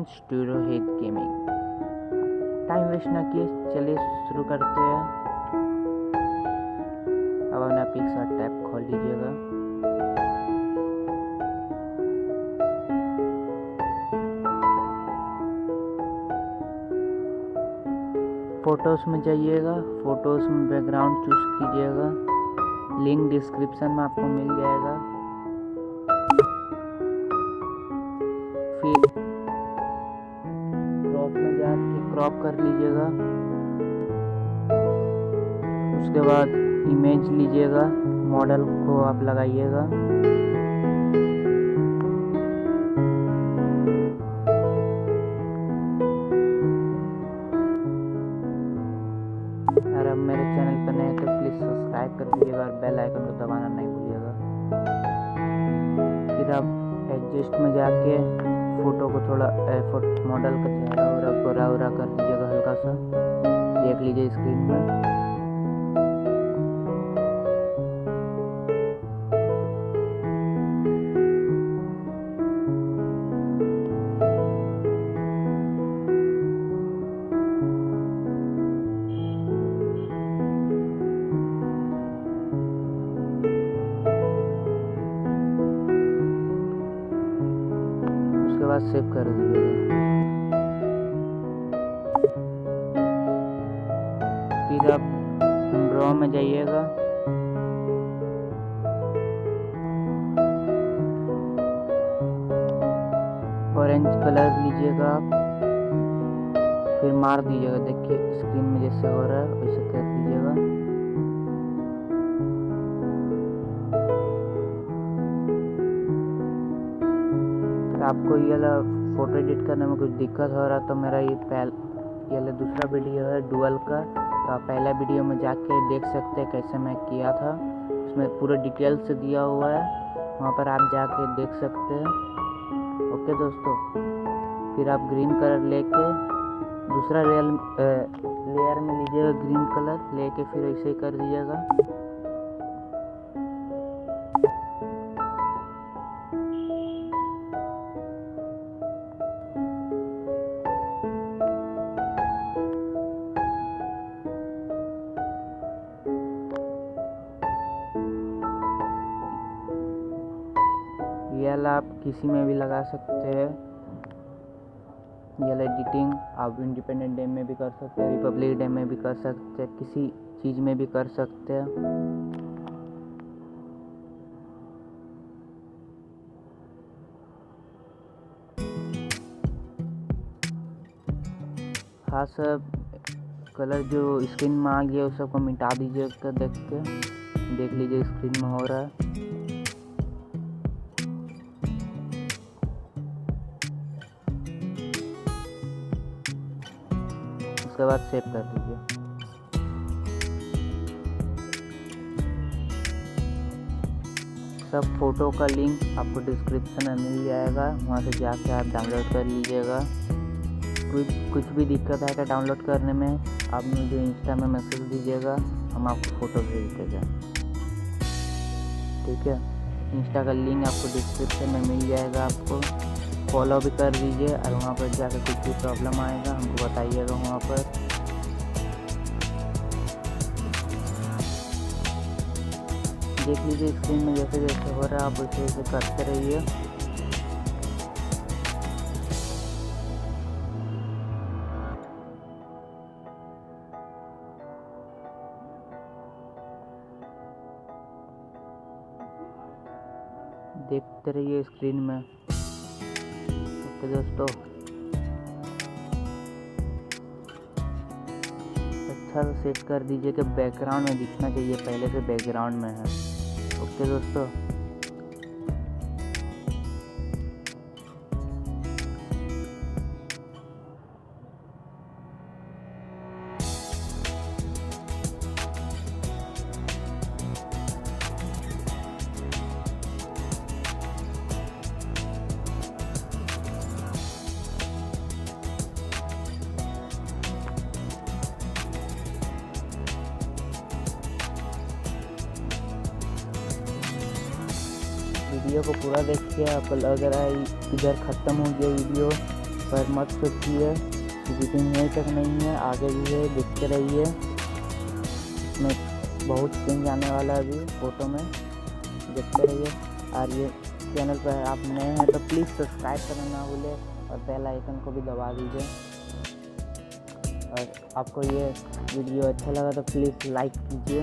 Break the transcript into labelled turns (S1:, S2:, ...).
S1: Friends to Rohit gaming. Time waste ना किए चलिए शुरू करते हैं। अब अपना पिक्सार्ट टैब खोल लीजिएगा। फोटोज़ में जाइएगा, फोटोज़ में बैकग्राउंड चूज कीजिएगा। लिंक डिस्क्रिप्शन में आपको मिल जाएगा। फिर क्रॉप में जाके क्रॉप कर लीजिएगा। उसके बाद इमेज लीजिएगा, मॉडल को आप लगाइएगा। अगर आप मेरे चैनल पर नए हैं तो प्लीज़ सब्सक्राइब कर दीजिएगा और बेल आइकन को दबाना नहीं भूलिएगा। फिर आप एडजस्ट में जाके फ़ोटो को थोड़ा मॉडल का चेहरा और गोरा उरा कर दीजिएगा हल्का सा। देख लीजिए स्क्रीन में। उसके बाद सेव कर दीजिएगा। फिर आप ड्रॉ में जाइएगा। ऑरेंज कलर लीजिएगा आप, फिर मार दीजिएगा। देखिए स्क्रीन में जैसे हो रहा है वैसे कर दीजिएगा। आपको ये फोटो एडिट करने में कुछ दिक्कत हो रहा है तो मेरा ये दूसरा वीडियो है डुअल का, तो आप पहला वीडियो में जाके देख सकते हैं कैसे मैं किया था। उसमें पूरे डिटेल से दिया हुआ है, वहाँ पर आप जाके देख सकते हैं। ओके दोस्तों, फिर आप ग्रीन कलर लेके दूसरा लेयर में लीजिएगा। ग्रीन कलर लेके फिर ऐसे ही कर दीजिएगा। ये आप किसी में भी लगा सकते हैं। ये एडिटिंग आप इंडिपेंडेंस डे में भी कर सकते हैं, रिपब्लिक डे में भी कर सकते हैं, किसी चीज़ में भी कर सकते हैं। हाँ सब कलर जो स्क्रीन में आ गया उस सबको मिटा दीजिएगा। देख लीजिए स्क्रीन में हो रहा है। उसके बाद सेव कर दीजिए। सब फोटो का लिंक आपको डिस्क्रिप्शन में मिल जाएगा, वहाँ से जाके आप डाउनलोड कर लीजिएगा। कुछ भी दिक्कत आएगा डाउनलोड करने में आप मुझे इंस्टा में मैसेज दीजिएगा, हम आपको फ़ोटो भेज देंगे। ठीक है, इंस्टा का लिंक आपको डिस्क्रिप्शन में मिल जाएगा। आपको फॉलो भी कर दीजिए और वहाँ पर जाकर कुछ भी प्रॉब्लम आएगा हमको बताइएगा वहाँ पर। देख लीजिए स्क्रीन में जैसे जैसे हो रहा है आप वैसे वैसे करते रहिए। देखते रहिए स्क्रीन में। ओके दोस्तों, अच्छा से सेट कर दीजिए कि बैकग्राउंड में दिखना चाहिए, पहले से बैकग्राउंड में है। ओके दोस्तों, वीडियो को पूरा देखिए। आपको लग रहा है इधर ख़त्म हो गया वीडियो पर मत सोचिए कि वीडियो यहीं तक नहीं है, आगे भी है, देखते रहिए। इसमें बहुत चेंज आने वाला है अभी फ़ोटो में, देखते रहिए। और ये चैनल पर आप नए हैं तो प्लीज़ सब्सक्राइब करना ना भूलें और बेल आइकन को भी दबा दीजिए। और आपको ये वीडियो अच्छा लगा तो प्लीज़ लाइक कीजिए।